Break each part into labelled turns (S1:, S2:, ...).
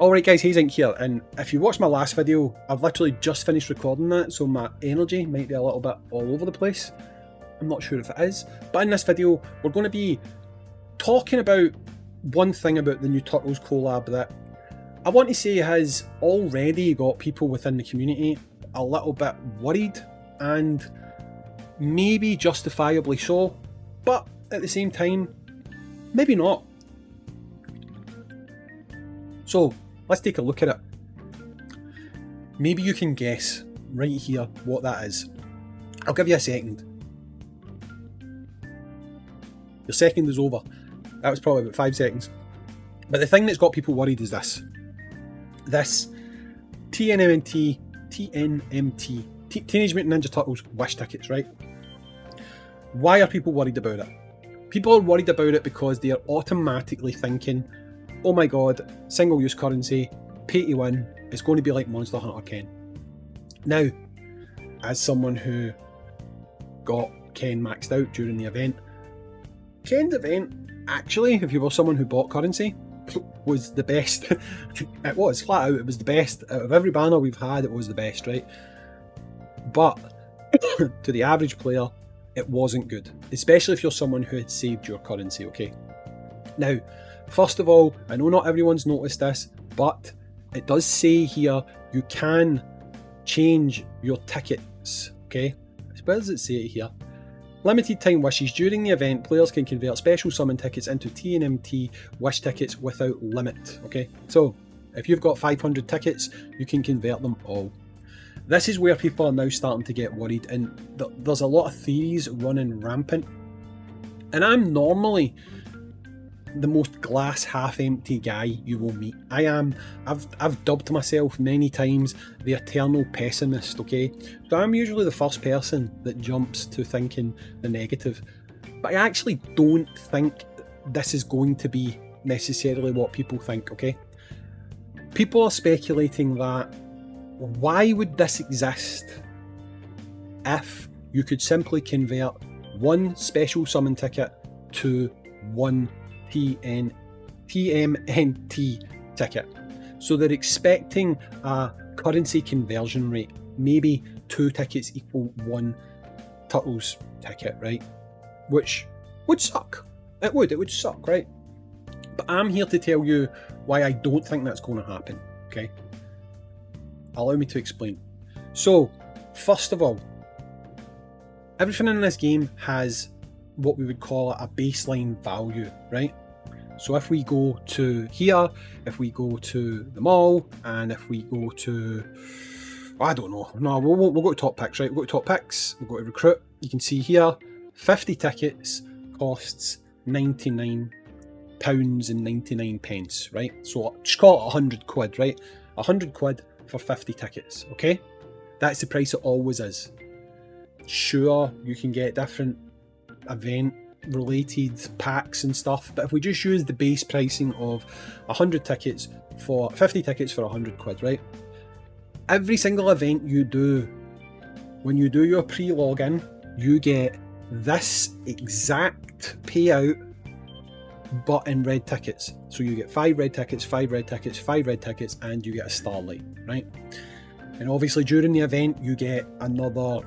S1: Alright guys, Hayzink here, and if you watched my last video, I've literally just finished recording that, so my energy might be a little bit all over the place. I'm not sure if it is, but in this video we're going to be talking about one thing about the new Turtles collab that I want to say has already got people within the community a little bit worried, and maybe justifiably so, but at the same time, maybe not. So let's take a look at it. Maybe you can guess right here what that is. I'll give you a second. Your second is over. That was probably about 5 seconds. But the thing that's got people worried is this. This TNMT, Teenage Mutant Ninja Turtles wish tickets, right? Why are people worried about it? People are worried about it because they are automatically thinking, oh my god, single use currency, pay to win, it's going to be like Monster Hunter Ken. Now, as someone who got Ken maxed out during the event, Ken's event, actually, if you were someone who bought currency, was the best. It was, flat out, it was the best. Out of every banner we've had, it was the best, right? But, to the average player, it wasn't good. Especially if you're someone who had saved your currency, okay? Now, first of all, I know not everyone's noticed this, but it does say here you can change your tickets, okay? Where does it say it here? Limited time wishes. During the event, players can convert special summon tickets into TNMT wish tickets without limit, okay? So, if you've got 500 tickets, you can convert them all. This is where people are now starting to get worried, and there's a lot of theories running rampant. And I'm normally the most glass half empty guy you will meet. I've dubbed myself many times the eternal pessimist, okay? So I'm usually the first person that jumps to thinking the negative. But I actually don't think this is going to be necessarily what people think, okay? People are speculating that why would this exist if you could simply convert one special summon ticket to one TMNT ticket. So they're expecting a currency conversion rate, maybe 2 tickets equal 1 Turtles ticket, right? Which would suck. It would suck, right? But I'm here to tell you why I don't think that's going to happen, okay? Allow me to explain. So, first of all, everything in this game has what we would call a baseline value, right? So if we go to here, if we go to the mall, and if we go to, I don't know, no, we'll go to top picks, right? We'll go to top picks, we'll go to recruit. You can see here, 50 tickets costs £99.99, right? So just call it 100 quid, right? 100 quid for 50 tickets, okay? That's the price it always is. Sure, you can get different event related packs and stuff, but if we just use the base pricing of 100 tickets for 50 tickets for 100 quid, right? Every single event you do, when you do your pre-login, you get this exact payout but in red tickets. So you get 5 red tickets, 5 red tickets, 5 red tickets, and you get a starlight, right? And obviously during the event you get another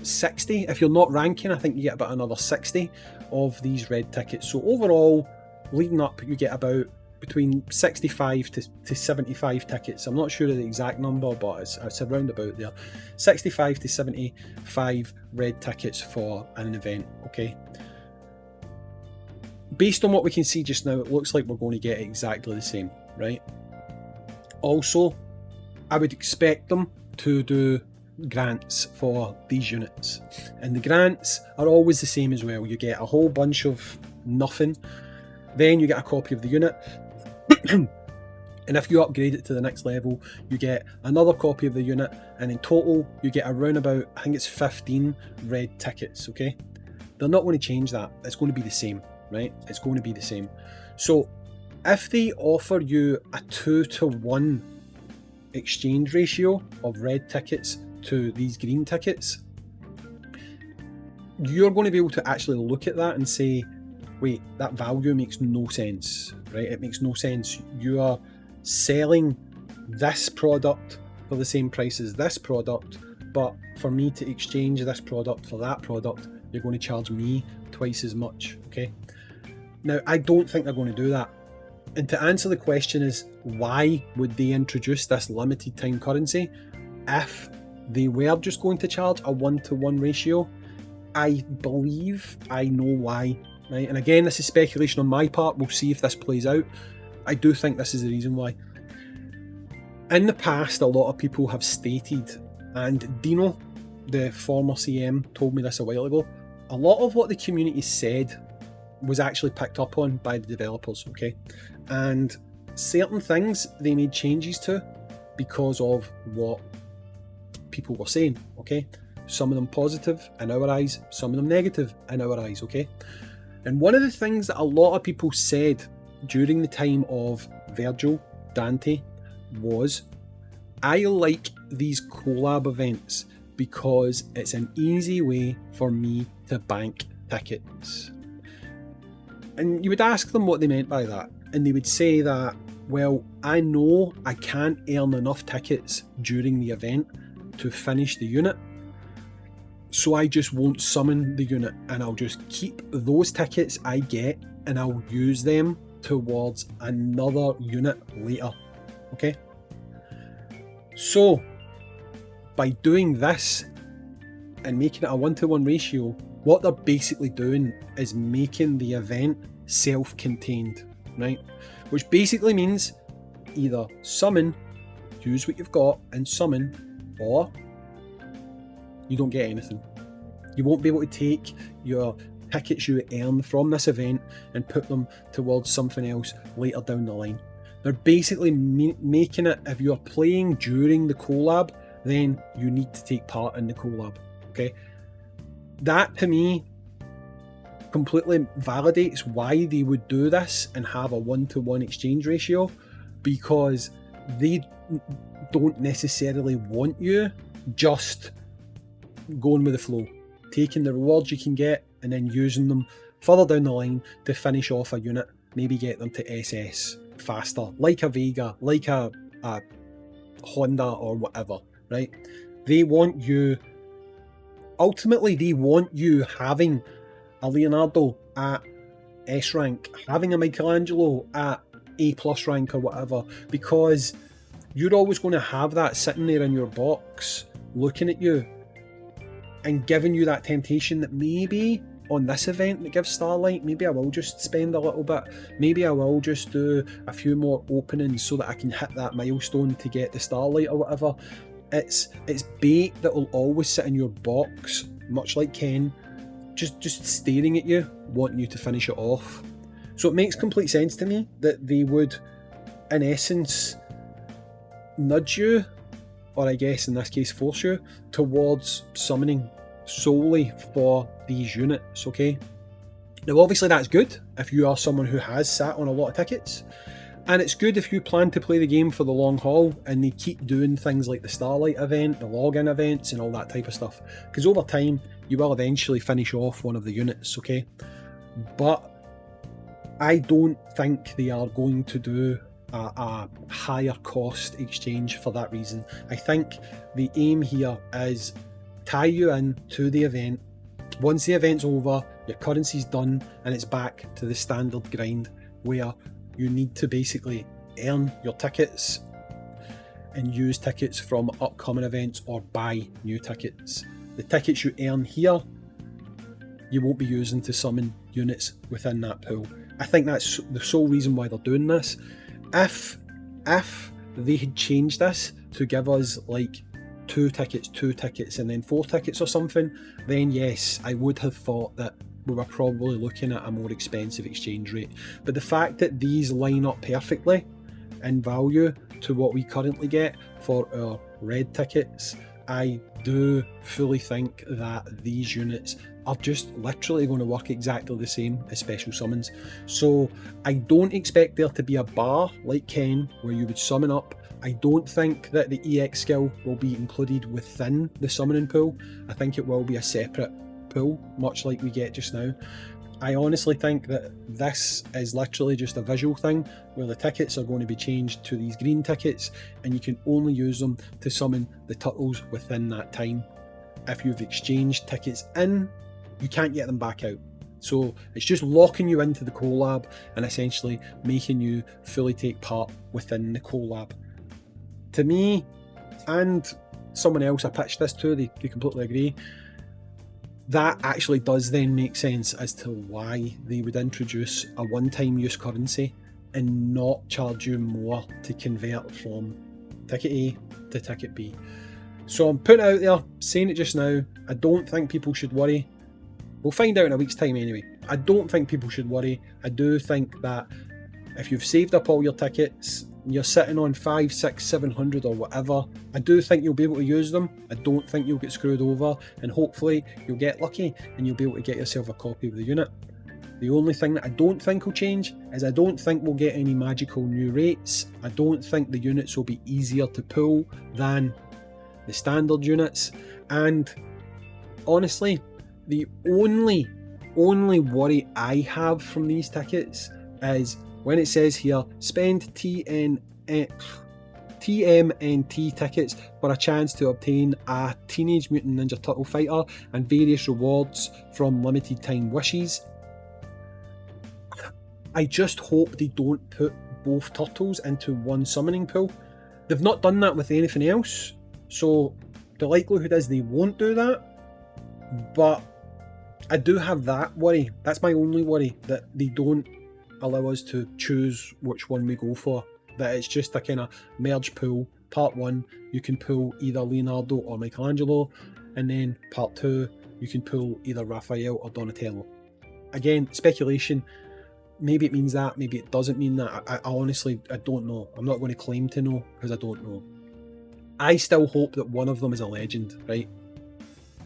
S1: 60? If you're not ranking, I think you get about another 60 of these red tickets. So overall, leading up, you get about between 65 to 75 tickets. I'm not sure of the exact number, but it's around about there. 65 to 75 red tickets for an event, okay? Based on what we can see just now, it looks like we're going to get exactly the same, right? Also, I would expect them to do grants for these units, and the grants are always the same as well. You get a whole bunch of nothing, then you get a copy of the unit, and if you upgrade it to the next level, you get another copy of the unit, and in total you get around about, I think it's 15 red tickets, okay? They're not going to change that. It's going to be the same, right? It's going to be the same. So if they offer you a 2-to-1 exchange ratio of red tickets to these green tickets, you're going to be able to actually look at that and say, wait, that value makes no sense, right? It makes no sense. You are selling this product for the same price as this product, but for me to exchange this product for that product, you're going to charge me twice as much, okay? Now, I don't think they're going to do that. And to answer the question is, why would they introduce this limited time currency if they were just going to charge a 1-to-1 ratio? I believe I know why, right? And again, this is speculation on my part. We'll see if this plays out. I do think this is the reason why. In the past, a lot of people have stated, and Dino, the former CM, told me this a while ago, a lot of what the community said was actually picked up on by the developers, okay? And certain things they made changes to because of what people were saying, okay? Some of them positive in our eyes, some of them negative in our eyes, okay? And one of the things that a lot of people said during the time of Virgil, Dante, was, I like these collab events because it's an easy way for me to bank tickets. And you would ask them what they meant by that, and they would say that, well, I know I can't earn enough tickets during the event to finish the unit, so I just won't summon the unit, and I'll just keep those tickets I get and I'll use them towards another unit later, okay? So by doing this and making it a 1-to-1 ratio, what they're basically doing is making the event self-contained, right? Which basically means either summon, use what you've got and summon, or you don't get anything. You won't be able to take your tickets you earn from this event and put them towards something else later down the line. They're basically making it, if you're playing during the collab, then you need to take part in the collab, okay? That to me completely validates why they would do this and have a 1-to-1 exchange ratio, because they don't necessarily want you just going with the flow, taking the rewards you can get and then using them further down the line to finish off a unit, maybe get them to SS faster, like a Vega, like a Honda or whatever, right? They want you, ultimately they want you having a Leonardo at S rank, having a Michelangelo at A+ rank or whatever, because you're always going to have that sitting there in your box looking at you and giving you that temptation that maybe on this event that gives Starlight, maybe I will just spend a little bit, maybe I will just do a few more openings so that I can hit that milestone to get the Starlight or whatever. It's bait that will always sit in your box, much like Ken, just staring at you, wanting you to finish it off. So it makes complete sense to me that they would, in essence, nudge you, or I guess in this case force you, towards summoning solely for these units, okay? Now obviously that's good if you are someone who has sat on a lot of tickets, and it's good if you plan to play the game for the long haul and they keep doing things like the Starlight event, the login events and all that type of stuff, because over time you will eventually finish off one of the units, okay? But I don't think they are going to do a higher cost exchange for that reason. I think the aim here is tie you in to the event. Once the event's over, your currency's done and it's back to the standard grind where you need to basically earn your tickets and use tickets from upcoming events or buy new tickets. The tickets you earn here, you won't be using to summon units within that pool. I think that's the sole reason why they're doing this. If they had changed this to give us like 2 tickets and then 4 tickets or something, then yes, I would have thought that we were probably looking at a more expensive exchange rate. But the fact that these line up perfectly in value to what we currently get for our red tickets, I do fully think that these units are just literally going to work exactly the same as special summons. So I don't expect there to be a bar like Ken where you would summon up. I don't think that the EX skill will be included within the summoning pool. I think it will be a separate pool, much like we get just now. I honestly think that this is literally just a visual thing where the tickets are going to be changed to these green tickets and you can only use them to summon the turtles within that time. If you've exchanged tickets in, you can't get them back out. So it's just locking you into the collab and essentially making you fully take part within the collab. To me, and someone else I pitched this to, they completely agree, that actually does then make sense as to why they would introduce a one-time use currency and not charge you more to convert from ticket A to ticket B. So I'm putting it out there, saying it just now, I don't think people should worry. We'll find out in a week's time anyway. I don't think people should worry. I do think that if you've saved up all your tickets, you're sitting on 500, 600, 700 or whatever, I do think you'll be able to use them. I don't think you'll get screwed over, and hopefully you'll get lucky and you'll be able to get yourself a copy of the unit. The only thing that I don't think will change is I don't think we'll get any magical new rates. I don't think the units will be easier to pull than the standard units, and honestly, the only worry I have from these tickets is when it says here, spend TMNT tickets for a chance to obtain a Teenage Mutant Ninja Turtle fighter and various rewards from limited time wishes. I just hope they don't put both turtles into one summoning pool. They've not done that with anything else, so the likelihood is they won't do that, but I do have that worry. That's my only worry, that they don't allow us to choose which one we go for. That it's just a kind of merge pool. Part 1, you can pull either Leonardo or Michelangelo, and then part 2, you can pull either Raphael or Donatello. Again, speculation. Maybe it means that, maybe it doesn't mean that. I honestly, I don't know. I'm not going to claim to know because I don't know. I still hope that one of them is a legend, right?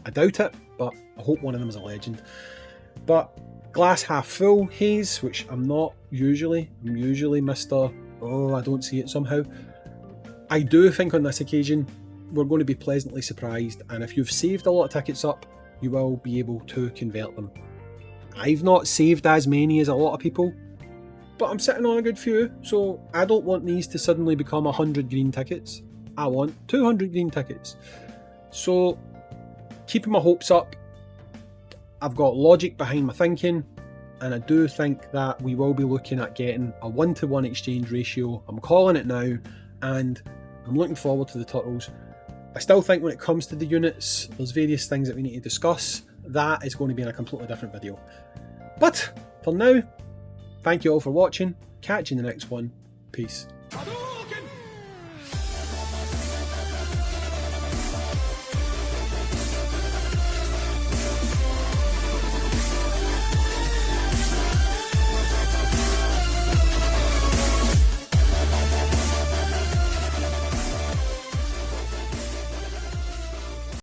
S1: I doubt it, but I hope one of them is a legend. But glass half full Hayes, which I'm not usually. I'm usually Mr. Oh, I don't see it somehow. I do think on this occasion we're going to be pleasantly surprised, and if you've saved a lot of tickets up, you will be able to convert them. I've not saved as many as a lot of people, but I'm sitting on a good few, so I don't want these to suddenly become 100 green tickets. I want 200 green tickets. So, keeping my hopes up, I've got logic behind my thinking, and I do think that we will be looking at getting a 1-to-1 exchange ratio. I'm calling it now, and I'm looking forward to the turtles. I still think when it comes to the units, there's various things that we need to discuss. That is going to be in a completely different video. But for now, thank you all for watching. Catch you in the next one. Peace.